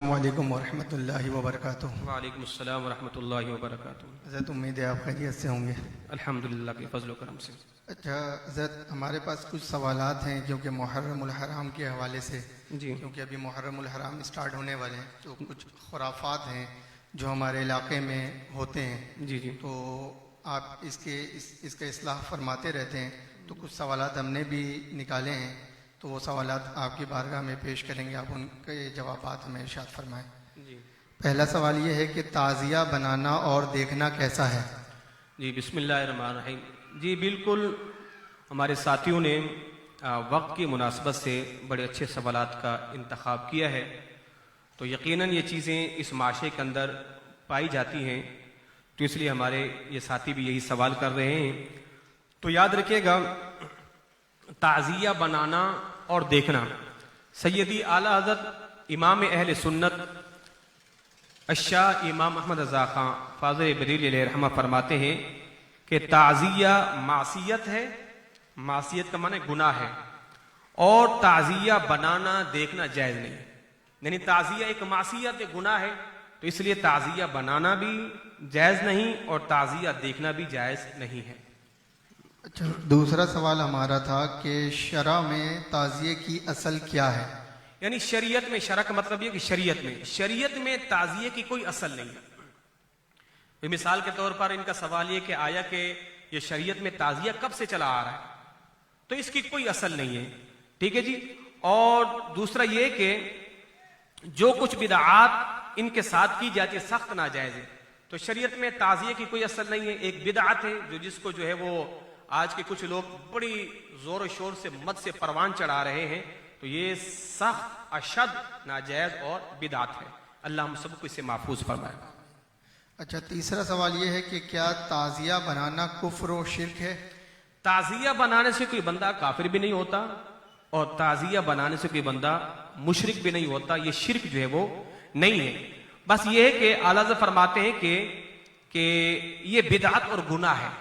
वालेकुम वरहमतुल्लाहि वबरकातुह। वालेकुम अस्सलाम वरहमतुल्लाहि वबरकातुह। हज़रत उम्मीद है आप खैरियत से होंगे। अल्हम्दुलिल्लाह के फजल करम से। अच्छा हज़रत, हमारे पास कुछ सवालात हैं जो कि मुहर्रमुल हराम के हवाले से, जी क्योंकि अभी मुहर्रमुल हराम स्टार्ट होने वाले हैं, तो कुछ खुराफात हैं जो हमारे इलाके में होते हैं। जी जी तो आप इसका इस्लाह फरमाते रहते हैं, तो कुछ सवालात हमने भी निकाले हैं, तो वो सवालात आपकी बारगाह में पेश करेंगे, आप उनके जवाबात हमें इरशाद फरमाएँ। जी पहला सवाल ये है कि ताज़िया बनाना और देखना कैसा है? जी बिस्मिल्लाहिर्रहमानिर्रहीम। जी बिल्कुल, हमारे साथियों ने वक्त की मुनासबत से बड़े अच्छे सवालात का इंतखाब किया है। तो यकीनन ये चीज़ें इस माशरे के अंदर पाई जाती हैं, तो इसलिए हमारे ये साथी भी यही सवाल कर रहे हैं। तो याद रखिएगा, ताज़िया बनाना और देखना, सैयदी आला हज़रत इमाम अहले सुन्नत अशाह इमाम अहमद रज़ा खां फाज़िल बरीली अलैहि रहमा फरमाते हैं कि ताज़िया मासियत है, मासियत का माने गुनाह है, और ताज़िया बनाना देखना जायज़ नहीं है। यानी ताज़िया एक मासियत है, गुनाह है, तो इसलिए ताज़िया बनाना भी जायज़ नहीं और ताज़िया देखना भी जायज़ नहीं है। अच्छा, दूसरा सवाल हमारा था कि शरा में ताज़िये की असल क्या है? यानी शरीयत में, शरा का मतलब ये कि शरीयत में ताज़िये की कोई असल नहीं है। मिसाल के तौर पर इनका सवाल ये कि आया कि ये शरीयत में ताज़िया कब से चला आ रहा है, तो इसकी कोई असल नहीं है। ठीक है जी। और दूसरा ये कि जो कुछ बिदआत इनके साथ की जाती है सख्त नाजायज है, तो शरीयत में ताज़िये की कोई असल नहीं है। एक बिदअत है जो जिसको जो है वो आज के कुछ लोग बड़ी जोर शोर से मत से परवान चढ़ा रहे हैं, तो ये सख्त अशद नाजायज और बिदअत है। अल्लाह हम सबको इससे महफूज फरमाए। अच्छा, तीसरा सवाल ये है कि क्या ताज़िया बनाना कुफ्र और शिर्क है? ताज़िया बनाने से कोई बंदा काफिर भी नहीं होता और ताज़िया बनाने से कोई बंदा मुशरिक भी नहीं होता। ये शिर्क जो है वो नहीं है। बस ये है कि आला हज़रत फरमाते हैं कि ये बिदअत और गुनाह है।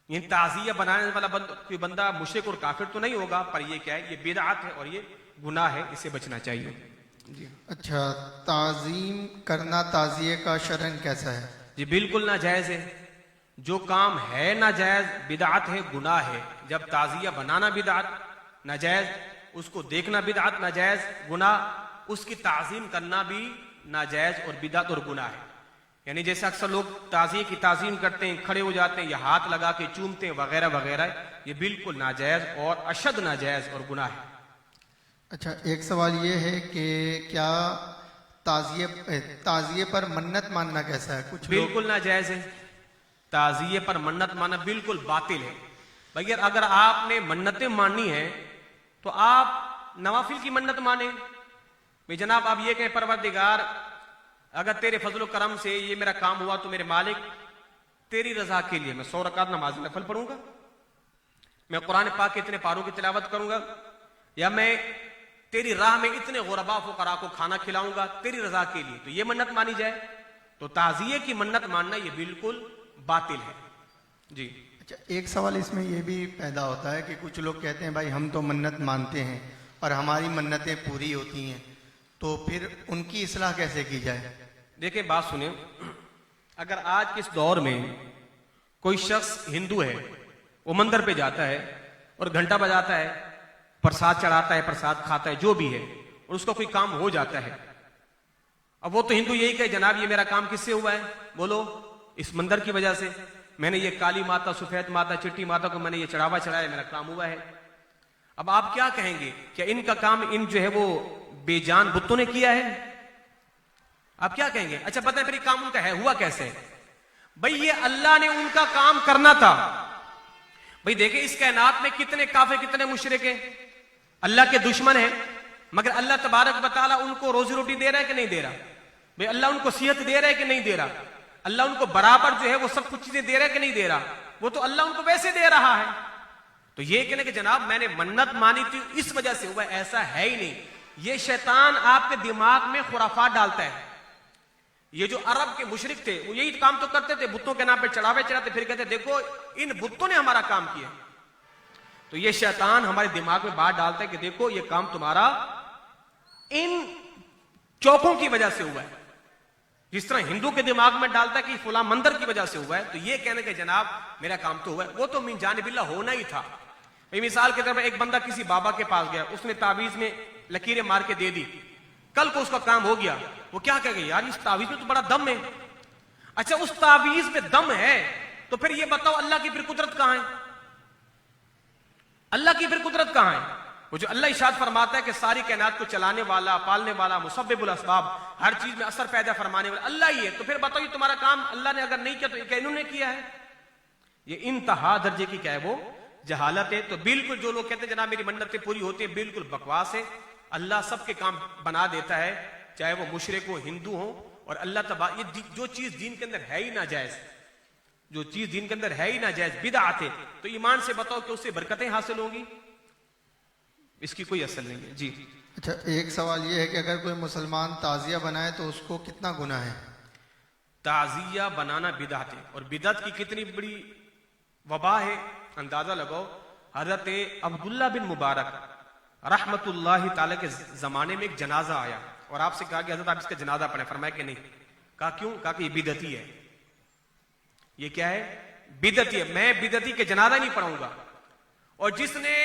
ये ताज़िया बनाने वाला कोई बंदा मुशरिक और काफिर तो नहीं होगा, पर ये क्या है, ये बिदअत है और ये गुनाह है, इससे बचना चाहिए। जी। अच्छा, ताज़ीम करना ताज़िये का शरन कैसा है? जी बिल्कुल नाजायज है। जो काम है नाजायज, बिदअत है, गुनाह है। जब ताज़िया बनाना बिदअत नाजायज, उसको देखना बिदअत नाजायज, गुनाह, उसकी ताज़ीम करना भी नाजायज और बिदअत और गुनाह है। यानी जैसे अक्सर लोग ताज़िये की ताज़ीम करते हैं, खड़े हो जाते हैं या हाथ लगा के चूमते हैं वगैरह वगैरह, ये बिल्कुल नाजायज और अशद नाजायज और गुनाह है। अच्छा, एक सवाल ये है कि क्या ताज़िये पर मन्नत मानना कैसा है? कुछ बिल्कुल नाजायज है। ताज़िये पर मन्नत मानना बिल्कुल बातिल है। भैया अगर आपने मन्नतें माननी है तो आप नवाफिल की मन्नत माने। भाई जनाब आप ये कहें, परवरदिगार अगर तेरे फजलो करम से ये मेरा काम हुआ तो मेरे मालिक तेरी रजा के लिए मैं 100 रकात नमाज नफल पढ़ूंगा, मैं कुरान पाक के इतने पारों की तिलावत करूंगा, या मैं तेरी राह में इतने गुरबा फुकरा को खाना खिलाऊंगा तेरी रजा के लिए, तो ये मन्नत मानी जाए। तो ताज़िये की मन्नत मानना ये बिल्कुल बातिल है। जी। अच्छा, एक सवाल इसमें यह भी पैदा होता है कि कुछ लोग कहते हैं भाई हम तो मन्नत मानते हैं और हमारी मन्नतें पूरी होती हैं, तो फिर उनकी इस्लाह कैसे की जाए? देखिए बात सुनिए, अगर आज के इस दौर में कोई शख्स हिंदू है, वो मंदिर पे जाता है और घंटा बजाता है, प्रसाद चढ़ाता है, प्रसाद खाता है, जो भी है, और उसका कोई काम हो जाता है, अब वो तो हिंदू यही कहे जनाब ये मेरा काम किससे हुआ है, बोलो इस मंदिर की वजह से, मैंने ये काली माता, सफेद माता, चिट्टी माता को मैंने ये चढ़ावा चढ़ाया, मेरा काम हुआ है। अब आप क्या कहेंगे, क्या इनका काम इन जो है वो बेजान बुतों ने किया है? आप क्या कहेंगे? अच्छा बताएं फिर काम उनका है हुआ कैसे? भाई ये अल्लाह ने उनका काम करना था। भाई देखिए इस कायनात में कितने काफिर, कितने मुशरिक हैं, अल्लाह के दुश्मन हैं, मगर अल्लाह तबारक व तआला उनको रोजी रोटी दे रहा है कि नहीं दे रहा? भाई अल्लाह उनको सेहत दे रहा है कि नहीं दे रहा? अल्लाह उनको बराबर जो है वो सब कुछ चीजें दे रहा है कि नहीं दे रहा? वो तो अल्लाह उनको वैसे दे रहा है। तो ये कहने कि जनाब मैंने मन्नत मानी थी इस वजह से हुआ, ऐसा है ही नहीं। ये शैतान आपके दिमाग में खुराफात डालता है। ये जो अरब के मुशरिक थे वो यही काम तो करते थे, बुतों के नाम पे चढ़ावे चढ़ाते, फिर कहते देखो इन बुतों ने हमारा काम किया। तो ये शैतान हमारे दिमाग में बात डालता है कि देखो ये काम तुम्हारा इन चौकों की वजह से हुआ है। जिस तरह हिंदू के दिमाग में डालता है कि फुला मंदिर की वजह से हुआ है, तो ये कहने के जनाब मेरा काम तो हुआ है, वो तो मिन जानिबिल्ला होना ही था। मिसाल के तौर पर एक बंदा किसी बाबा के पास गया, उसने ताबीज में लकीरें मार के दे दी, कल को उसका काम हो गया, वो क्या कहेगा, यार इस ताबीज में तो बड़ा दम है। अच्छा, उस ताबीज में दम है तो फिर ये बताओ अल्लाह की फिर कुदरत कहां है? अल्लाह की फिर कुदरत कहां है? वो जो अल्लाह इरशाद फरमाता है कि सारी कायनात को चलाने वाला, पालने वाला, मुसब्बिबुल असबाब, हर चीज में असर पैदा फरमाने वाला अल्लाह ही है, तो फिर बताओ ये तुम्हारा काम अल्लाह ने अगर नहीं किया तो क्या इन्होंने किया है? ये इंतहा दर्जे की क्या है, वो जहालत है। तो बिल्कुल जो लोग कहते हैं जनाब मेरी मन्नतें पूरी होती है, बिल्कुल बकवास है। अल्लाह सबके काम बना देता है, चाहे वो मुशरिक हो, हिंदू हो। और अल्लाह तबा ये जो चीज दीन के अंदर है ही नाजायज, जो चीज दीन के अंदर है ही नाजायज, बिदअत है, तो ईमान से बताओ कि उससे बरकतें हासिल होंगी? इसकी कोई असल नहीं है जी। अच्छा, एक सवाल ये है कि अगर कोई मुसलमान ताजिया बनाए तो उसको कितना गुनाह है? ताजिया बनाना बिदअत है, और बिदअत की कितनी बड़ी वबा है अंदाजा लगाओ। हजरत अब्दुल्ला बिन मुबारक रहमतुल्लाहि ताला के जमाने में एक जनाजा आया और आपसे कहा कि हजरत आप इसका जनाजा पढ़े। फरमाया कि नहीं। कहा क्यों? कहा कि ये बिदअती है। ये क्या है? बिदअती है, मैं बिदअती के जनाजा नहीं पढ़ूंगा। और जिसने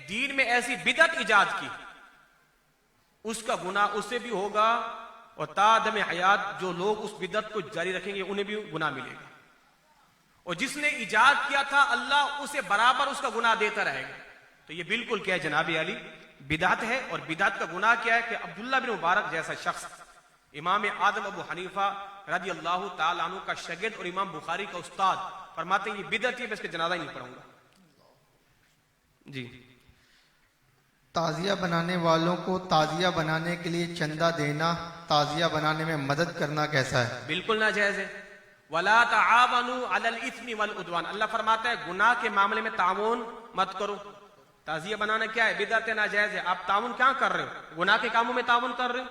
दीन में ऐसी बिदअत इजाद की उसका गुनाह उससे भी होगा, और तादम हयात जो लोग उस बिदअत को जारी रखेंगे उन्हें भी गुनाह मिलेगा। और जिसने इजाद किया था अल्लाह उसे बराबर उसका गुनाह देता रहेगा। तो ये बिल्कुल क्या है जनाबी अली, बिदअत है। और बिदअत का गुनाह क्या है कि अब्दुल्ला बिन मुबारक जैसा शख्स, इमाम आदम अबू हनीफा रजी अल्लाह तआला अन्हु का शागिर्द और इमाम बुखारी का उस्ताद, फरमाते हैं ये बिदअत है, मैं इसका जनाजा ही नहीं पढ़ूंगा जी। ताजिया बनाने वालों को ताजिया बनाने के लिए चंदा देना, ताजिया बनाने में मदद करना कैसा है? बिल्कुल नाजायज है। वला तआवनु अलल इस्मी वल उद्वान, अल्लाह फरमाता है गुनाह के मामले में ताउन मत करो। ताजिया बनाना क्या है? बिदअत है, नाजायज है। आप ताउन क्या कर रहे हो? गुनाह के कामों में ताउन कर रहे हो,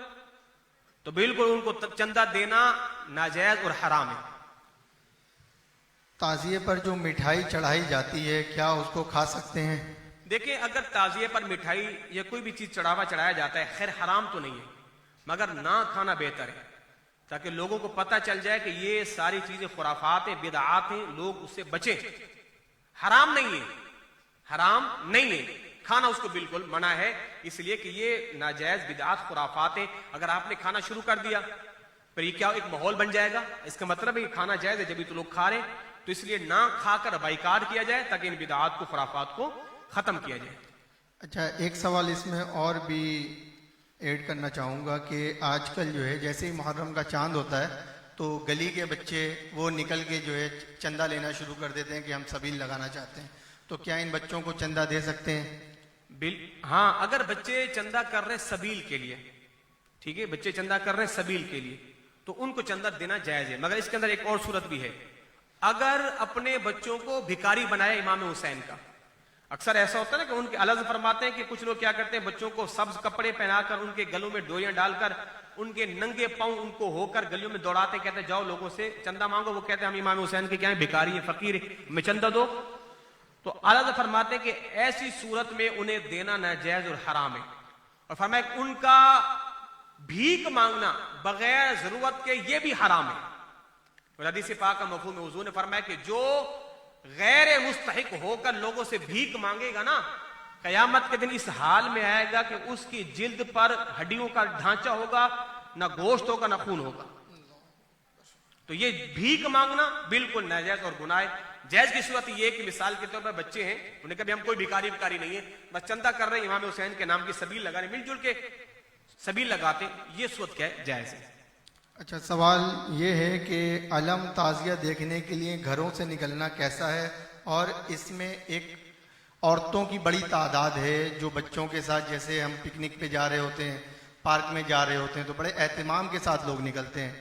तो बिल्कुल उनको चंदा देना नाजायज और हराम है। ताजिए पर जो मिठाई चढ़ाई जाती है क्या उसको खा सकते हैं? देखिए, अगर ताजिए पर मिठाई या कोई भी चीज चढ़ाया जाता है, खैर हराम तो नहीं है, मगर ना खाना बेहतर है, ताकि लोगों को पता चल जाए कि ये सारी चीजें खुराफात हैं, बिदआत हैं, लोग उससे बचें। हराम नहीं है, हराम नहीं है, खाना उसको बिल्कुल मना है, इसलिए कि ये नाजायज बिदआत खुराफात है। अगर आपने खाना शुरू कर दिया फिर ये क्या एक माहौल बन जाएगा, इसका मतलब है कि खाना जायज है, जब तो लोग खा रहे, तो इसलिए ना खाकर बाइकाट किया जाए ताकि इन बिदआत को, खुराफात को खत्म किया जाए। अच्छा, एक सवाल इसमें और भी ऐड करना चाहूँगा कि आजकल जो है जैसे ही मुहर्रम का चांद होता है तो गली के बच्चे वो निकल के जो है चंदा लेना शुरू कर देते हैं कि हम सबील लगाना चाहते हैं, तो क्या इन बच्चों को चंदा दे सकते हैं? हाँ, अगर बच्चे चंदा कर रहे हैं सबील के लिए, ठीक है, बच्चे चंदा कर रहे हैं सबील के लिए, तो उनको चंदा देना जायज है। मगर इसके अंदर एक और सूरत भी है, अगर अपने बच्चों को भिखारी बनाया इमाम हुसैन का। अक्सर ऐसा होता है ना कि उनके अलग फरमाते हैं कि कुछ लोग क्या करते हैं, बच्चों को सब्ज कपड़े पहनाकर उनके गलों में डोरियां डालकर उनके नंगे पांव उनको होकर गलियों में दौड़ाते, कहते जाओ लोगों से चंदा मांगो। वो कहते हैं हम इमाम हुसैन के क्या है, भिखारी है, फकीर है, हमें चंदा दो। तो अलग फरमाते हैं कि ऐसी सूरत में उन्हें देना नाजायज और हराम है। और फरमाया उनका भीख मांगना बगैर जरूरत के ये भी हराम है। हदीस पाक का मफहूम हुजूर ने फरमाया कि जो गैर मुस्तहिक होकर लोगों से भीख मांगेगा ना, कयामत के दिन इस हाल में आएगा कि उसकी जिल्द पर हड्डियों का ढांचा होगा, ना गोश्त होगा ना खून होगा। तो ये भीख मांगना बिल्कुल नाजायज और गुनाह है। जायज की सूरत ये कि मिसाल के तौर पर बच्चे हैं, उन्हें कभी हम कोई भिखारी नहीं है, बस चंदा कर रहे हैं, इमाम हुसैन के नाम की सबील लगा रहे, मिलजुल के सबील लगाते, ये सूरत क्या है, जायज है। अच्छा, सवाल ये है कि अलम ताजिया देखने के लिए घरों से निकलना कैसा है, और इसमें एक औरतों की बड़ी तादाद है जो बच्चों के साथ, जैसे हम पिकनिक पे जा रहे होते हैं, पार्क में जा रहे होते हैं, तो बड़े एहतमाम के साथ लोग निकलते हैं,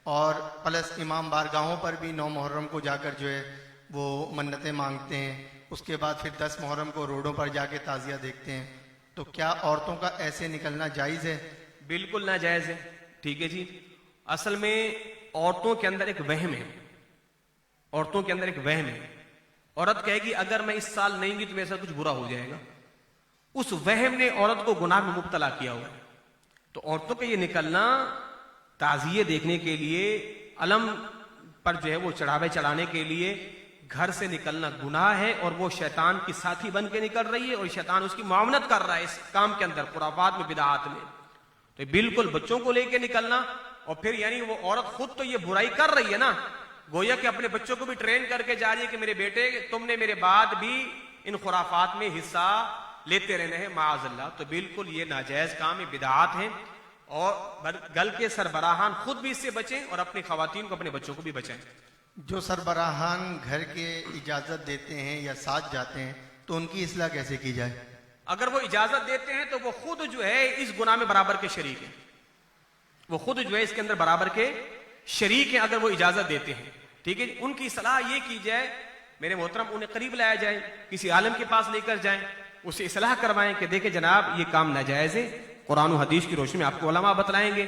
और प्लस इमाम बारगाहों पर भी 9 मुहर्रम को जाकर जो है वो मन्नतें मांगते हैं, उसके बाद फिर 10 मुहर्रम को रोडों पर जाके ताजिया देखते हैं। तो क्या औरतों का ऐसे निकलना जायज़ है? बिल्कुल नाजायज है। ठीक है जी, असल में औरतों के अंदर एक वहम है, औरतों के अंदर एक वहम है। औरत कहेगी अगर मैं इस साल नहीं गई तो मेरे साथ कुछ बुरा हो जाएगा। उस वहम ने औरत को गुनाह में मुब्तला किया हुआ है। तो औरतों का ये निकलना ताजिए देखने के लिए, अलम पर जो है वो चढ़ावे चढ़ाने के लिए घर से निकलना गुनाह है, और वो शैतान की साथी बन के निकल रही है, और शैतान उसकी मुआवनत कर रहा है इस काम के अंदर, खुराफात में, बिदआत में। तो बिल्कुल बच्चों को लेके निकलना, और फिर यानी वो औरत खुद तो ये बुराई कर रही है ना, गोया कि अपने बच्चों को भी ट्रेन करके जा रही है कि मेरे बेटे तुमने मेरे बाद भी इन खुराफात में हिस्सा लेते रहने हैं, माअज़ल्लाह। तो बिल्कुल ये नाजायज काम है, बिदआत है, और गल के सरबराहान खुद भी इससे बचें और अपनी खवातीन को, अपने बच्चों को भी बचाएं। जो सरबराहान घर के इजाज़त देते हैं या साथ जाते हैं तो उनकी इस्लाह कैसे की जाए? अगर वो इजाजत देते हैं तो वो खुद जो है इस गुनाह में बराबर के शरीक है, वो खुद जो है इसके अंदर बराबर के शरीक हैं अगर वो इजाजत देते हैं। ठीक है, उनकी सलाह ये की जाए मेरे मोहतरम, उन्हें करीब लाया जाए, किसी आलिम के पास लेकर जाएं, उससे इस्लाह करवाएं कि देखे जनाब ये काम नाजायज है, कुरान और हदीस की रोशनी में आपको उलमा बतलाएंगे।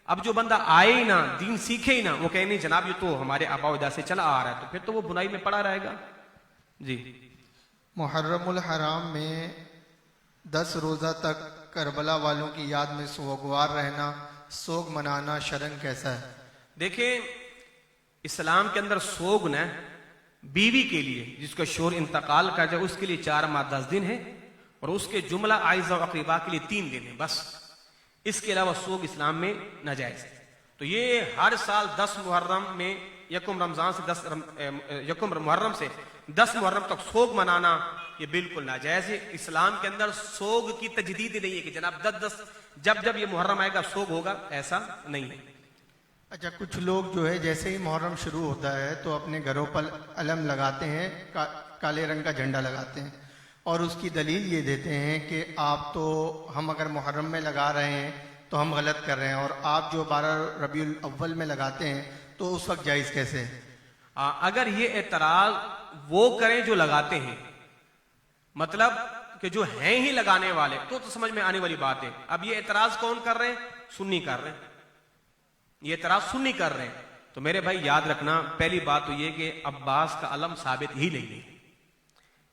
अब जो बंदा आए ही ना, दीन सीखे ही ना, वो कहे नहीं जनाब ये तो हमारे आबा अजदाद से चला आ रहा है, तो फिर तो वो बुराई में पड़ा रहेगा। जी। मुहर्रमुल हराम में 10 रोज़ा तक करबला वालों की याद में सोगवार रहना, सोग मनाना शरन कैसा है? देखिए, इस्लाम के अंदर सोग न बीवी के लिए जिसका शोर इंतकाल कर जाए उसके लिए 4 माह 10 दिन है, और उसके जुमला आइज़ा और अक़रीबा के लिए 3 दिन है बस। इसके अलावा सोग इस्लाम में नाजायज है। तो ये हर साल 10 मुहर्रम में, यकुम रमजान से 10 यकुम मुहर्रम से 10 मुहर्रम तक सोग मनाना ये बिल्कुल नाजायज है। इस्लाम के अंदर सोग की तजदीद नहीं है कि जनाब 10 जब जब ये मुहर्रम आएगा सोग होगा, ऐसा नहीं है। अच्छा, कुछ लोग जो है जैसे ही मुहर्रम शुरू होता है तो अपने घरों पर अलम लगाते हैं, काले रंग का झंडा लगाते हैं, और उसकी दलील ये देते हैं कि आप तो, हम अगर मुहर्रम में लगा रहे हैं तो हम गलत कर रहे हैं, और आप जो 12 रबीउल अव्वल में लगाते हैं तो उस वक्त जायज़ कैसे है? अगर ये एतराज वो करें जो लगाते हैं, मतलब कि जो हैं ही लगाने वाले, तो समझ में आने वाली बात है। अब ये एतराज कौन कर रहे हैं? सुन्नी कर रहे हैं, ये एतराज सुन्नी कर रहे हैं। तो मेरे भाई याद रखना, पहली बात तो ये कि अब्बास का अलम साबित ही नहीं है।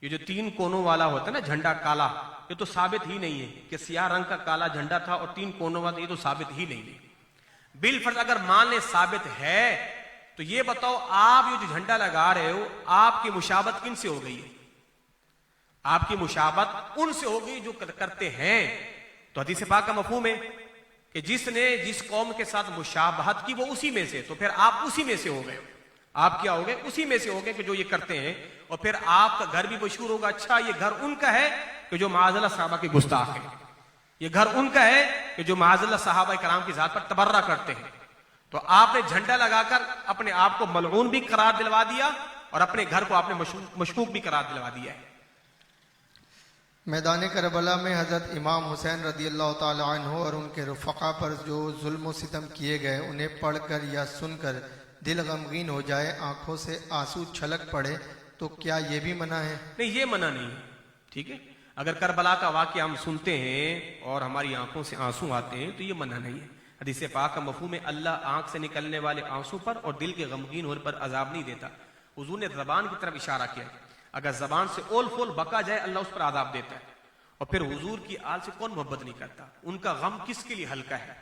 ये जो 3 कोनों वाला होता है ना झंडा काला, ये तो साबित ही नहीं है कि सियाह रंग का काला झंडा था और 3 कोनों वाला, ये तो साबित ही नहीं है। बिलफर्ज अगर मान ले साबित है तो ये बताओ, आप ये जो झंडा लगा रहे हो आपकी मुशाबत किन से हो गई है? आपकी मुशाबत उनसे हो गई जो करते हैं। तो हदीस पाक का मफहूम है कि जिसने जिस कौम के साथ मुशाबहत की वो उसी में से, तो फिर आप उसी में से हो गए। आप क्या हो गए? उसी में से हो गए कि जो ये करते हैं, और फिर आपका घर भी मशहूर होगा, अच्छा ये घर उनका है कि जो माज़अल्लाह सहाबा के गुस्ताख है, ये घर उनका है कि जो माज़अल्लाह सहाबा कराम की जात पर तबर्रा करते हैं। तो आपने झंडा लगाकर अपने आप को मलऊन भी करार दिलवा दिया और अपने घर को आपने मशकूक भी करार दिलवा दिया है। मैदान करबला में हज़रत इमाम हुसैन रदी अल्लाह ताला अन्हु और उनके रुफ़क़ा पर जो जुल्म सितम किए गए, उन्हें पढ़कर या सुनकर दिल गमगीन हो जाए, आंखों से आंसू छलक पड़े, तो क्या ये भी मना है? नहीं, ये मना नहीं है। ठीक है, अगर करबला का वाक़या हम सुनते हैं और हमारी आंखों से आंसू आते हैं तो ये मना नहीं है। हदीस पाक का मफहूम है, अल्लाह आंख से निकलने वाले आंसू पर और दिल के गमगीन होने पर अजाब नहीं देता। हुजूर ने ज़बान की तरफ इशारा किया, अगर ज़बान से ओल फोल बका जाए अल्लाह उस पर आज़ाब देता है। और फिर हुजूर की आल से कौन मोहब्बत नहीं करता? उनका गम किसके लिए हल्का है?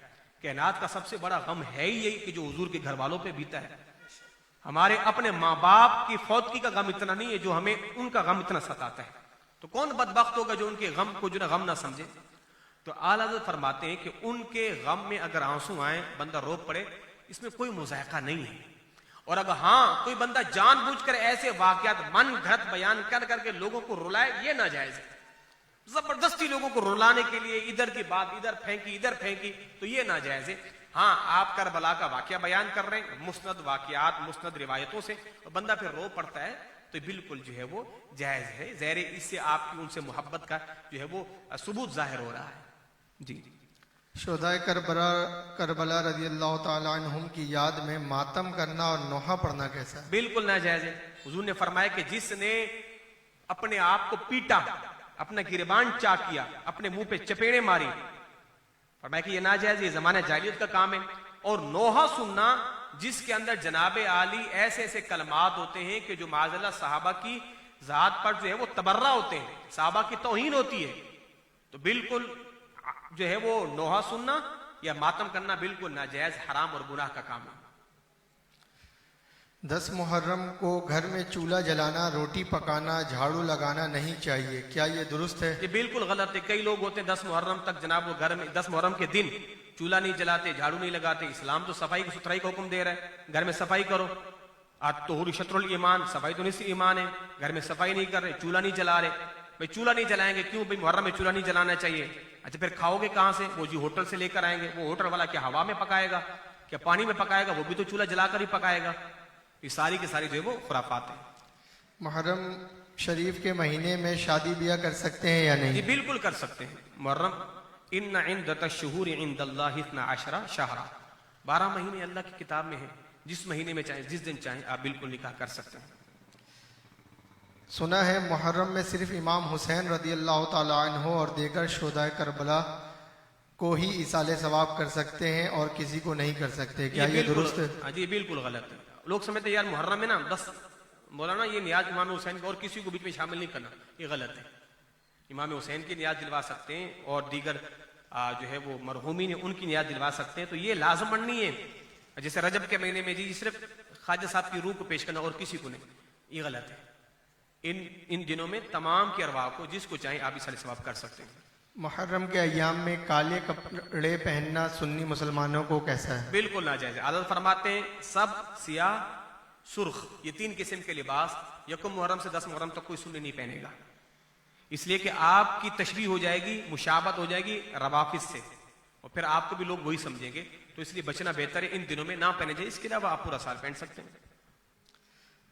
कायनात का सबसे बड़ा गम है ही यही कि जो हुजूर के घर वालों पे बीता है। हमारे अपने माँ बाप की फौतगी का गम इतना नहीं है जो हमें उनका गम इतना सताता है। तो कौन बदबख्त होगा जो उनके गम को जो ना गम ना समझे? तो आला हज़रत फरमाते हैं कि उनके गम में अगर आंसू आए, बंदा रो पड़े, इसमें कोई मुज़ायका नहीं है। और अगर हाँ कोई बंदा जानबूझकर ऐसे वाकयात मन घड़त बयान कर करके लोगों को रुलाए, ये नाजायज है। जबरदस्ती लोगों को रुलाने के लिए इधर की बात इधर फेंकी, तो ये नाजायज है। हाँ, आप करबला का वाकया बयान कर रहे हैं मुस्नद वाकयात, मुस्नद रिवायतों से, और बंदा फिर रो पड़ता है, तो बिल्कुल जो है वो जायज है। ज़ाहिर इससे आपकी उनसे मोहब्बत का जो है वो सबूत जाहिर हो रहा है। जी। शुहदाए करबला रज़ी अल्लाह ताला अन्हुम की याद में मातम करना और नोहा पढ़ना कैसा है? बिल्कुल नाजायज है। हुजूर ने फरमाया कि जिसने अपने आप को पीटा, अपना गिरबान चाक किया, अपने मुंह पे चपेड़े मारी, फरमाया कि ये नाजायज, ये ज़माने जाहिलियत का काम है। और नोहा सुनना जिसके अंदर जनाबे आली ऐसे ऐसे कलमात होते हैं कि जो माज़अल्लाह सहाबा की जात पर जो है वो तबर्रा होते हैं, सहाबा की तौहीन होती है, तो बिल्कुल जो है वो नोहा सुनना یا ماتم کرنا بالکل ناجائز، حرام اور گناہ کا کام ہے۔ 10 محرم کو گھر میں چولہا جلانا، روٹی پکانا، جھاڑو لگانا نہیں چاہیے، کیا یہ درست ہے؟ یہ بالکل غلط ہے۔ کئی لوگ ہوتے ہیں 10 محرم تک جناب وہ گھر میں 10 محرم کے دن چولہا نہیں جلاتے، جھاڑو نہیں لگاتے۔ اسلام تو صفائی ستھرائی کا حکم دے رہا ہے، گھر میں صفائی کرو۔ الطہور شطر الایمان، صفائی تو نصف ایمان ہے۔ گھر میں صفائی نہیں کر رہے، چولہا نہیں جلا رہے۔ بھائی چولہا نہیں جلائیں گے کیوں؟ بھائی محرم میں چولہا نہیں جلانا چاہیے۔ اچھا پھر کھاؤ گے کہاں سے؟ وہ جی ہوٹل سے لے کر آئیں گے۔ وہ ہوٹل والا کیا ہوا میں پکائے گا، کیا پانی میں پکائے گا؟ وہ بھی تو چولہا جلا کر ہی پکائے گا۔ یہ ساری کی ساری جو ہے وہ خرافات ہیں۔ محرم شریف کے مہینے میں شادی بیاہ کر سکتے ہیں یا جی نہیں؟ بالکل کر سکتے ہیں۔ محرم ان عدت الشہور عند اللہ 12 شہرا، 12 مہینے اللہ کی کتاب میں ہیں، جس مہینے میں چاہیں جس دن چاہیں آپ بالکل نکاح کر سکتے ہیں۔ سنا ہے محرم میں صرف امام حسین رضی اللہ تعالی عنہ اور دیگر شہدائے کربلا کو ہی ایصال ثواب کر سکتے ہیں اور کسی کو نہیں کر سکتے، کیا یہ درست ہے؟ ہاں جی بالکل غلط ہے۔ لوگ سمجھتے ہیں یار محرم میں نا بس مولانا یہ نیاز امام حسین کو اور کسی کو بیچ میں شامل نہیں کرنا، یہ غلط ہے۔ امام حسین کی نیاز دلوا سکتے ہیں اور دیگر جو ہے وہ مرحومین ان کی نیاز دلوا سکتے ہیں، تو یہ لازم نہیں ہے۔ جیسے رجب کے مہینے میں جی صرف خواجہ صاحب کی روح کو پیش کرنا اور کسی کو نہیں، یہ غلط ہے۔ ان دنوں میں تمام کی ارواح کو جس کو چاہیں آپ ایصال ثواب کر سکتے ہیں۔ محرم کے ایام میں کالے کپڑے پہننا سنی مسلمانوں کو کیسا ہے؟ بالکل ناجائز ہے۔ حضرت فرماتے ہیں سب سیاہ سرخ، یہ 3 قسم کے لباس 1 محرم سے 10 محرم تک کوئی سنی نہیں پہنے گا، اس لیے کہ آپ کی تشبیہ ہو جائے گی، مشابہت ہو جائے گی روافض سے، اور پھر آپ کو بھی لوگ وہی سمجھیں گے، تو اس لیے بچنا بہتر ہے، ان دنوں میں نہ پہنے جائے۔ اس کے علاوہ آپ پورا سال پہن سکتے ہیں۔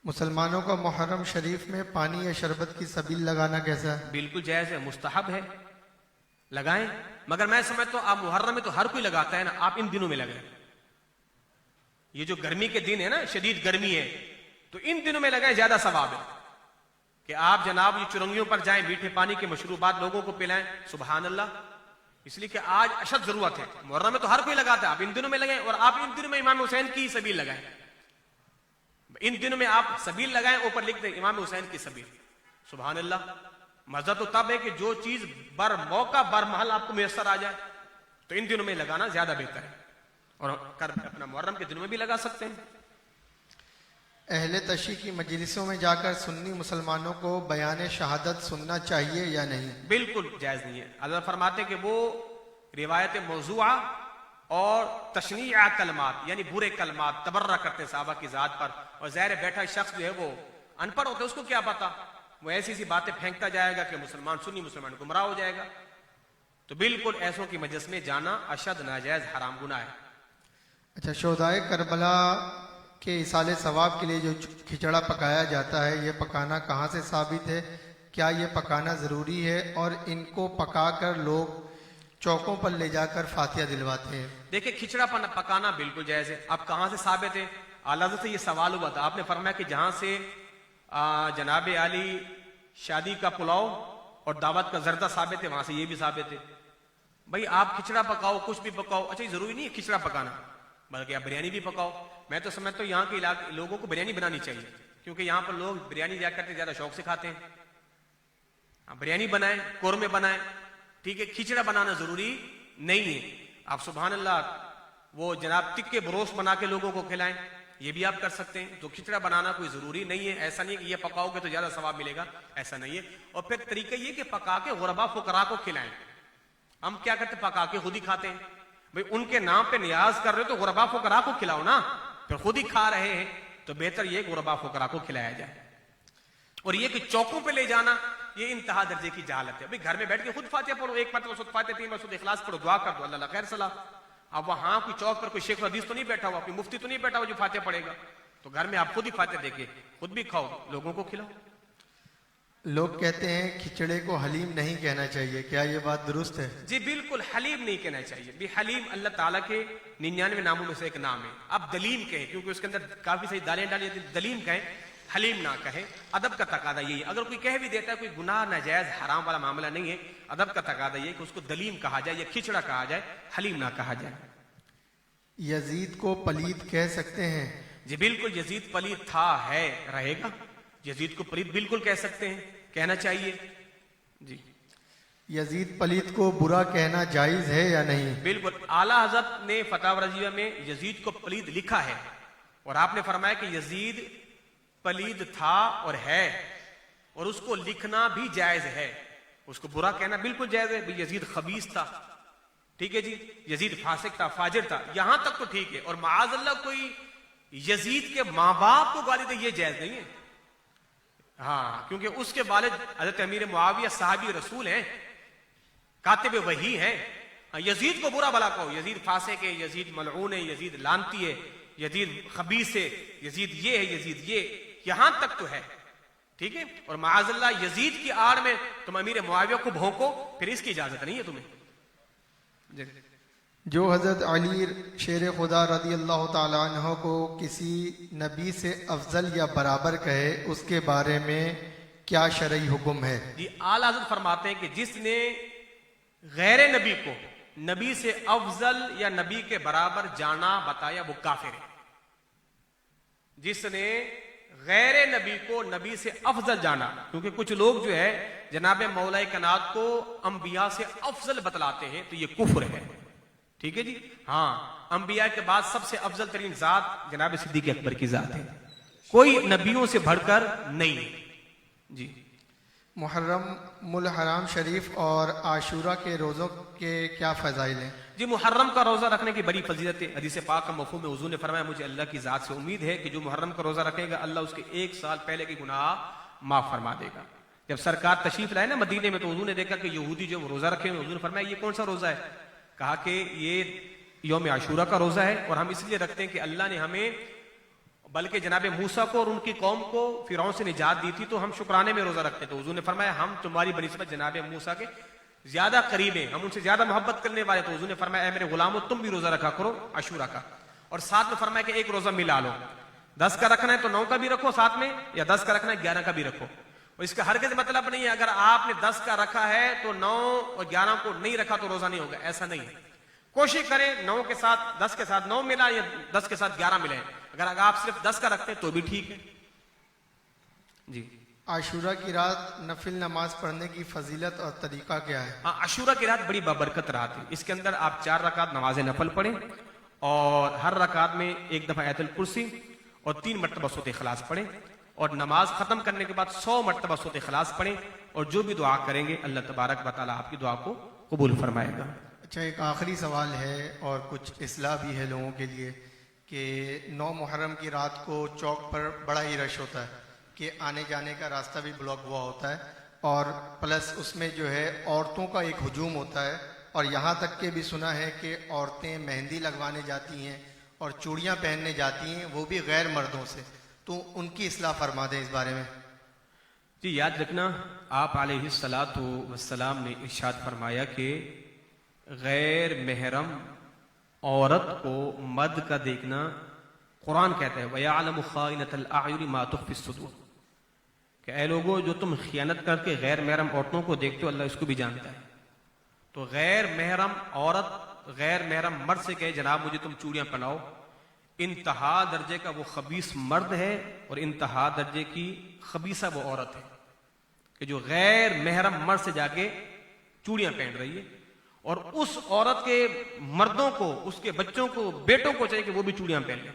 مسلمانوں کا محرم شریف میں پانی یا شربت کی سبیل لگانا کیسا ہے؟ بالکل جائز ہے، مستحب ہے، لگائیں، مگر میں سمجھتا ہوں آپ محرم میں تو ہر کوئی لگاتا ہے نا، آپ ان دنوں میں لگائیں۔ یہ جو گرمی کے دن ہے نا، شدید گرمی ہے، تو ان دنوں میں لگائیں، زیادہ ثواب ہے کہ آپ جناب یہ چرنگیوں پر جائیں، میٹھے پانی کے مشروبات لوگوں کو پلائیں، سبحان اللہ۔ اس لیے کہ آج اشد ضرورت ہے، محرم میں تو ہر کوئی لگاتا ہے، آپ ان دنوں میں لگائیں، اور آپ ان دنوں میں امام حسین کی سبیل لگائیں۔ ان دنوں میں آپ سبیل لگائیں، اوپر لکھ دیں امام حسین کی سبیل، سبحان اللہ۔ مزہ تو تب ہے کہ جو چیز بر موقع بر محل آپ کو میسر آ جائے، تو ان دنوں میں لگانا زیادہ بہتر ہے، اور اپنا محرم کے دنوں میں بھی لگا سکتے ہیں۔ اہل تشیع کی مجلسوں میں جا کر سنی مسلمانوں کو بیان شہادت سننا چاہیے یا نہیں؟ بالکل جائز نہیں ہے۔ حضرت فرماتے ہیں کہ وہ روایت موضوعہ اور تشنیع کلمات یعنی برے کلمات تبرہ کرتے ہیں صحابہ کی ذات پر، اور ظاہر بیٹھا شخص جو ہے وہ ان پڑھ ہوتا ہے، اس کو کیا پتا، وہ ایسی سی باتیں پھینکتا جائے گا کہ مسلمان سنی مسلمان گمراہ ہو جائے گا۔ تو بالکل ایسوں کی مجلس میں جانا اشد ناجائز حرام گناہ ہے۔ اچھا، شہدائے کربلا کے ایصال ثواب کے لیے جو کھچڑا پکایا جاتا ہے، یہ پکانا کہاں سے ثابت ہے؟ کیا یہ پکانا ضروری ہے؟ اور ان کو پکا کر لوگ چوکوں پر لے جا کر فاتحہ دلواتے ہیں۔ دیکھیں کھچڑا پکانا بالکل جائز ہے۔ اب کہاں سے ثابت ہے؟ اعلیٰ حضرت سے یہ سوال ہوا تھا، آپ نے فرمایا کہ جہاں سے جناب علی شادی کا پلاؤ اور دعوت کا زردہ ثابت ہے، وہاں سے یہ بھی ثابت ہے۔ بھائی آپ کھچڑا پکاؤ، کچھ بھی پکاؤ، اچھا یہ ضروری نہیں ہے کھچڑا پکانا، بلکہ آپ بریانی بھی پکاؤ۔ میں تو سمجھتا ہوں یہاں کے علاقے لوگوں کو بریانی بنانی چاہیے، کیونکہ یہاں پر لوگ بریانی زیادہ شوق سے کھاتے ہیں۔ بریانی بنائیں، قورمے بنائیں، ٹھیک ہے، کھچڑا بنانا ضروری نہیں ہے۔ آپ سبحان اللہ وہ جناب ٹکے بروس بنا کے لوگوں کو کھلائیں، یہ بھی آپ کر سکتے ہیں۔ تو کھچڑا بنانا کوئی ضروری نہیں ہے، ایسا نہیں کہ یہ پکاؤ گے تو زیادہ ثواب ملے گا، ایسا نہیں ہے۔ اور پھر طریقہ یہ کہ پکا کے غربا فقراء کو کھلائیں۔ ہم کیا کرتے ہیں، پکا کے خود ہی کھاتے ہیں۔ بھئی ان کے نام پہ نیاز کر رہے ہو تو غربا فقراء کو کھلاؤ نا، پھر خود ہی کھا رہے ہیں تو بہتر یہ غربا فقراء کو کھلایا جائے۔ اور یہ کہ چوکوں پہ لے جانا یہ انتہا درجے کی جہالت ہے۔ بھئی گھر میں بیٹھ کے خود فاتحہ پڑھو، 1 مرتبہ سورۃ فاتحہ 3 مرتبہ اخلاص پڑھو، دعا کر دو، اللہ خیر صلاح۔ اب وہاں کوئی چوک پر کوئی شیخ الحدیث تو نہیں بیٹھا ہوا، کوئی مفتی تو نہیں بیٹھا ہوا جو فاتحہ پڑھے گا، تو گھر میں آپ خود ہی فاتحہ دے کے خود بھی کھاؤ، لوگوں کو کھلاؤ۔ لوگ کہتے ہیں کھچڑے کو حلیم نہیں کہنا چاہیے، کیا یہ بات درست ہے؟ جی بالکل حلیم نہیں کہنا چاہیے۔ بھی حلیم اللہ تعالیٰ کے 99 ناموں میں سے ایک نام ہے۔ اب دلیم کہیں کیونکہ اس کے اندر کافی ساری دالیں ڈالی جاتی ہیں، دلیم کہیں، حلیم نہ کہیں۔ ادب کا تقاضا یہی ہے، اگر کوئی کہہ بھی دیتا ہے کوئی گناہ ناجائز حرام والا معاملہ نہیں ہے، ادب کا تقاضا یہ ہے کہ اس کو دلیم کہا جائے یا کھچڑا کہا جائے، حلیم نہ کہا جائے۔ یزید کو پلید کہہ سکتے ہیں؟ جی بالکل، یزید پلید تھا، ہے، رہے گا۔ یزید کو پلید بالکل کہہ سکتے ہیں، کہنا چاہیے۔ جی यजीद पलीत को बुरा कहना जायज़ है या नहीं? बिल्कुल, आला हजरत ने फतावा रजीया में यजीद को पलीद लिखा है और आपने फरमाया कि यजीद पलीद था और है और उसको लिखना भी जायज है, उसको बुरा कहना बिल्कुल जायज है। यजीद खबीस था, ठीक है जी, यजीद फासिक था, फाजिर था, यहां तक तो ठीक है। और माअज़ल्लाह कोई यजीद के माँ बाप को गाली दे, ये जायज नहीं है। हाँ, क्योंकि उसके वालिद हजरत अमीर मुआविया साहबी रसूल हैं, कातिब वही हैं। यजीद को बुरा भला कहो, यजीद फासिक है, यजीद मलऊन है, यजीद लानती है, यजीद खबीस है, यजीद ये है, यजीद ये, यहां तक तो है, ठीक है। और माअज़ल्लाह यजीद की आड़ में तुम अमीर मुआविया को भौंको, फिर इसकी इजाजत नहीं है तुम्हें। जो हजरत अली शेर खुदा रदी अल्लाह ताला अन्हु को किसी नबी से अफजल या बराबर कहे, उसके बारे में क्या शरई हुक्म है? जी, आला हज़रत फरमाते हैं कि जिसने गैर नबी को नबी से अफजल या नबी के बराबर जाना बताया वो काफिर है। जिसने गैर नबी को नबी से अफजल जाना, क्योंकि कुछ लोग जो है जनाब मौला कायनात को अंबिया से अफजल बतलाते हैं, तो ये कुफ्र है, ठीक है जी। हाँ, अंबिया के बाद सबसे अफजल तरीन जात जनाब सिद्दीक अकबर की जात है, कोई नबियों से बढ़कर नहीं है जी। मुहर्रम मुल हराम शरीफ और आशूरा के रोज़ों के क्या फ़ज़ाइल हैं? जी, मुहर्रम का रोजा रखने की बड़ी फजीलत है। हदीस पाक का मफ़हूम में हुज़ूर ने फरमाया, मुझे अल्लाह की ज़ात से उम्मीद है कि जो मुहर्रम का रोजा रखेगा अल्लाह उसके 1 साल पहले के गुनाह माफ फरमा देगा। जब सरकार तशरीफ लाए ना मदीने में, तो हुज़ूर ने देखा कि यहूदी जो रोजा रखे हुए, हुज़ूर ने फरमाया ये कौन सा रोजा है? कहा कि ये यौम आशूरा का रोजा है और हम इसलिए रखते हैं कि अल्लाह ने हमें बल्कि जनाब मूसा को और उनकी कौम को फिरौन से निजात दी थी, तो हम शुक्राने में रोजा रखते हैं। तो हुज़ूर ने फरमाया हम तुम्हारी बनिस्बत जनाब मूसा के ज्यादा करीब हैं, हम उनसे ज्यादा मोहब्बत करने वाले। तो हुज़ूर ने फरमाया ऐ मेरे गुलामों, तुम भी रोजा रखा करो आशूरा का, और साथ में फरमाया कि एक रोजा मिला लो, 10 का रखना है तो 9 का भी रखो साथ में, या 10 का रखना है 11 का भी रखो। और इसका हरगिज़ मतलब नहीं है अगर आपने 10 का रखा है तो 9 और 11 को नहीं रखा तो रोजा नहीं होगा, ऐसा नहीं है। कोशिश करें 9 के साथ 10 के साथ 9 मिला या 10 के साथ 11 मिले। अगर आप सिर्फ 10 का रखते हैं तो भी ठीक है जी। आशूरा की रात नफिल नमाज पढ़ने की फजीलत और तरीका क्या है? हाँ, आशूरा की रात बड़ी बाबरकत रात है। इसके अंदर आप 4 रकात नमाज नफल पढ़ें और हर रकात में 1 दफा आयतुल कुर्सी और 3 मरतबा सूरत इखलास पढ़ें, और नमाज खत्म करने के बाद 100 मरतबा सूरत इखलास पढ़ें, और जो भी दुआ करेंगे अल्लाह तबारक व तआला आपकी दुआ को कबूल फरमाएगा। अच्छा, एक आखिरी सवाल है और कुछ इस्लाह भी है लोगों के लिए कि 9 मुहर्रम की रात को चौक पर बड़ा ही रश होता है कि आने जाने का रास्ता भी ब्लॉक हुआ होता है, और प्लस उसमें जो है औरतों का एक हुजूम होता है, और यहाँ तक के भी सुना है कि औरतें मेहंदी लगवाने जाती हैं और चूड़ियाँ पहनने जाती हैं, वो भी गैर मर्दों से, तो उनकी इस्लाह फरमा दें इस बारे में। जी, याद रखना आप अलैहिस्सलातु वस्सलाम ने इरशाद फरमाया कि गैर महरम औरत को मर्द का देखना, कुरान कहता है वयअलमु खाइनतल अयुनि मा तुख्फी सुदूर, कि ऐ लोगों जो तुम खियानत करके गैर महरम औरतों को देखते हो अल्लाह इसको भी जानता है। तो गैर महरम औरत गैर महरम मर्द से कहे जनाब मुझे तुम चूड़ियां पहनाओ, इंतहा दर्जे का वो खबीस मर्द है और इंतहा दर्जे की खबीसा वो औरत है कि जो गैर महरम मर्द से जाके चूड़ियां पहन रही है, और उस औरत के मर्दों को, उसके बच्चों को, बेटों को चाहिए कि वो भी चूड़ियां पहन लें।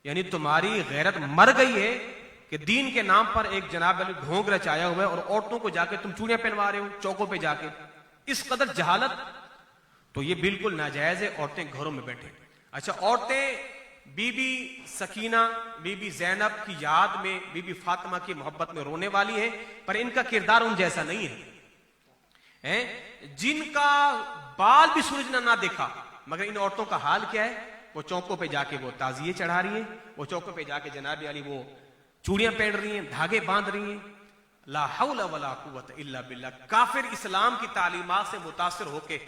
यानी तुम्हारी गैरत मर गई है कि दीन के नाम पर एक जनाब वाली ढोंग रचाया हुआ है और औरतों को जाके तुम चूड़ियां पहनवा रहे हो चौकों पे जाके, इस कदर जहालत, तो ये बिल्कुल नाजायज है। औरतें घरों में बैठे। अच्छा, औरतें बीबी सकीना, बीबी जैनब की याद में, बीबी फातिमा की मोहब्बत में रोने वाली हैं, पर इनका किरदार उन जैसा नहीं है, जिनका बाल भी सूरज ने ना देखा। मगर इन औरतों का हाल क्या है? वो चौकों पे जाके वो ताजिए चढ़ा रही है, वो चौकों पे जाके जनाब अली वो चूड़ियां पहन रही हैं, धागे बांध रही हैं। ला हौला वला कुव्वत इल्ला बिल्लाह। काफिर इस्लाम की तालीमात से मुतासिर होके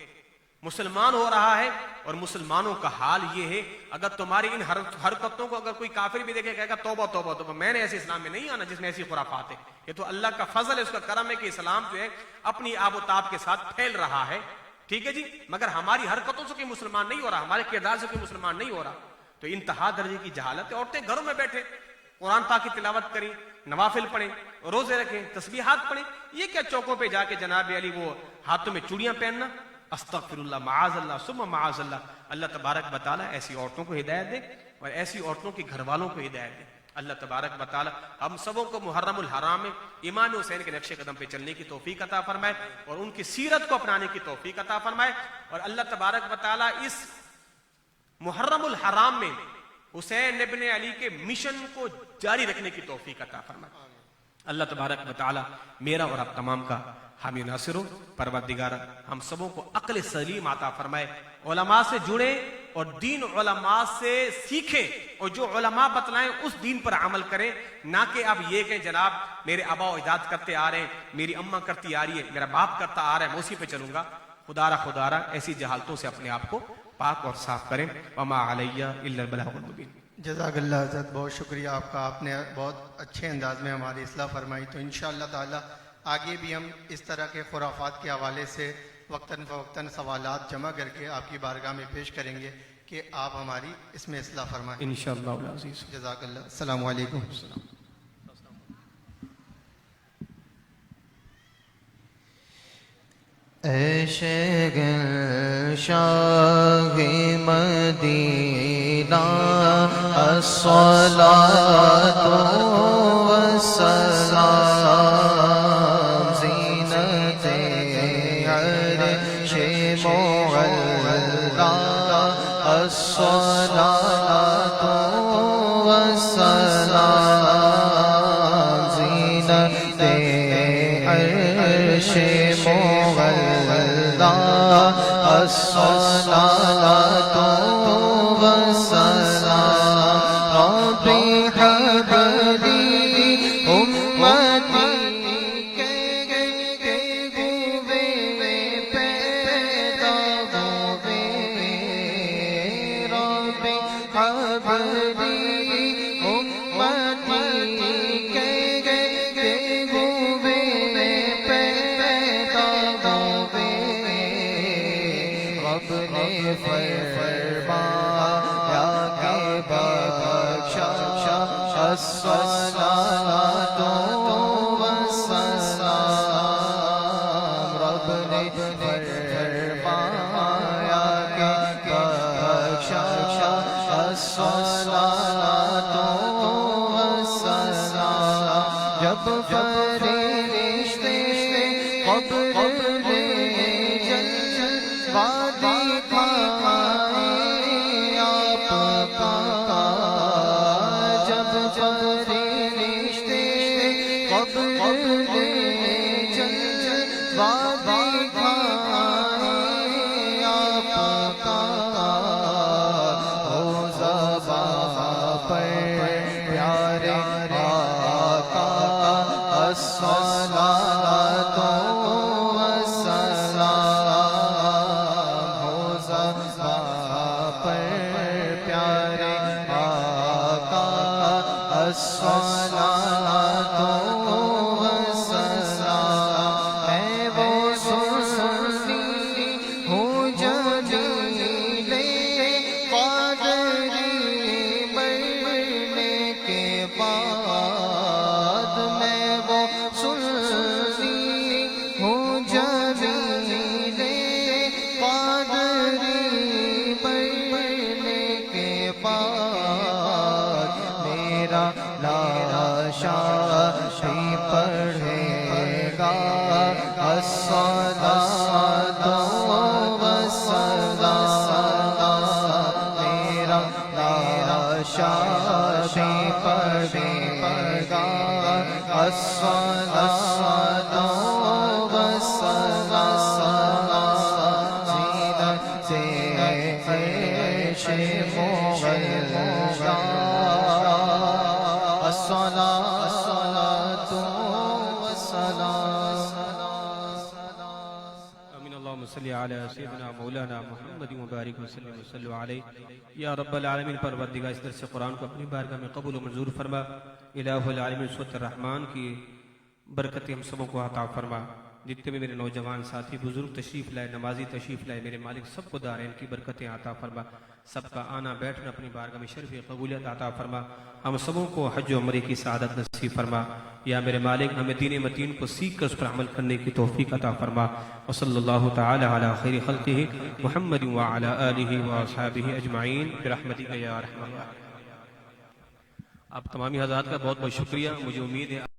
मुसलमान हो रहा है, और मुसलमानों का हाल ये है, अगर तुम्हारी इन हरकतों को अगर कोई काफिर भी देखे कहेगा तौबा तौबा तौबा, मैंने ऐसे इस्लाम में नहीं आना जिसमें ऐसी खुराफात है। ये तो अल्लाह का फजल है, उसका करम है कि इस्लाम जो है अपनी आबोताब के साथ फैल रहा है, ठीक है जी। मगर हमारी हरकतों से कोई मुसलमान नहीं हो रहा, हमारे किरदार से कोई मुसलमान नहीं हो रहा, तो इंतहा दर्जे की जहालत है। औरतें घरों में बैठे कुरान पाक की तिलावत करें, नवाफिल पढ़ें, रोजे रखें, तस्बीहात पढ़ें, ये क्या चौकों पे जाके जनाब अली वो ہاتھوں میں چوڑیاں پہننا، استغفراللہ، معاذ اللہ ثم معاذ اللہ. اللہ تبارک و تعالیٰ ایسی عورتوں کو ہدایت دے اور ایسی عورتوں کے گھر والوں کو ہدایت دے. اللہ تبارک و تعالیٰ ہم سبوں کو محرم الحرام میں امام حسین کے نقش قدم پہ چلنے کی توفیق عطا فرمائے اور ان کی سیرت کو اپنانے کی توفیق عطا فرمائے. اور اللہ تبارک و تعالیٰ اس محرم الحرام میں حسین ابن علی کے مشن کو جاری رکھنے کی توفیق عطا فرمائے. اللہ تبارک و تعالیٰ میرا اور آپ تمام کا حامی ناصر ہو. پروردگارہ ہم سبوں کو عقل سلیم عطا فرمائے، علماء سے جڑیں اور دین علماء سے سیکھیں اور جو علماء بتلائیں اس دین پر عمل کریں، نہ کہ اب یہ کہ جناب میرے آبا و اجداد کرتے آ رہے ہیں، میری اماں کرتی آ رہی ہے، میرا باپ کرتا آ رہا ہے، میں اسی پہ چلوں گا. خدا را ایسی جہالتوں سے اپنے آپ کو پاک اور صاف کریں. وما علیہ الا البلاغ المبین. جزاک اللہ حضرت، بہت شکریہ آپ کا، آپ نے بہت اچھے انداز میں ہماری اصلاح فرمائی. تو انشاءاللہ تعالی آگے بھی ہم اس طرح کے خرافات کے حوالے سے وقتاً فوقتاً سوالات جمع کر کے آپ کی بارگاہ میں پیش کریں گے کہ آپ ہماری اس میں اصلاح فرمائیں انشاءاللہ العزیز. جزاک اللہ. السلام علیکم. اے شیخ شاہ مدینہ الصلاۃ والسلام زینت عرش معلا الصلاۃ والسلام زینت عرش معلا الصلاۃ والسلام ربی حبلی امتی کے ہوئے پیدا ہوئے ربی حبلی امتی کے ہوئے پیدا ہوئے رب نے فرمایا کہ بخشا الصلاۃ والسلام رب نے فرمایا کہ بخشا الصلاۃ والسلام جب فرشتے قبر میں وادی دکھائے آپ کا جب فرشتے قبر میں وادی دکھائے آپ کا ہو زباں پر پیارے آقا الصلاۃ الصلاۃ والسلام اے وہ سنی ہوں جلیل قادری مرنے کے بعد میں وہ سنی ہوں جلیل قادری مرنے کے بعد میرا لاشا بھی پڑھے گا الصلاۃ والسلام میرا لاشا بھی پڑھے گا الصلاۃ والسلام زینت عرش معلا الصلاۃ والسلام. امین. اللہم صلی علی سیدنا مولانا محمد مبارک وسلم وصلو علیہ. یا رب العالمین پروردگار اس درس قرآن کو اپنی بارگاہ میں قبول و منظور فرما. الہ العالمین سورۃ الرحمن کی برکت ہم سبوں کو عطا فرما. جتنے بھی میرے نوجوان ساتھی بزرگ تشریف لائے، نمازی تشریف لائے، میرے مالک سب کو دارین کی برکتیں عطا فرما، سب کا آنا بیٹھنا اپنی بارگاہ میں شرف قبولیت عطا فرما، ہم سبوں کو حج و عمرے کی سعادت نصیب فرما، یا میرے مالک ہمیں دین متین کو سیکھ کر اس پر عمل کرنے کی توفیق عطا فرما، وصلی اللہ تعالی علی خیر خلقہ محمد وعلی آلہ واصحابہ اجمعین برحمتک یا ارحم الراحمین۔ آپ تمامی حضرات کا بہت بہت شکریہ، مجھے امید ہے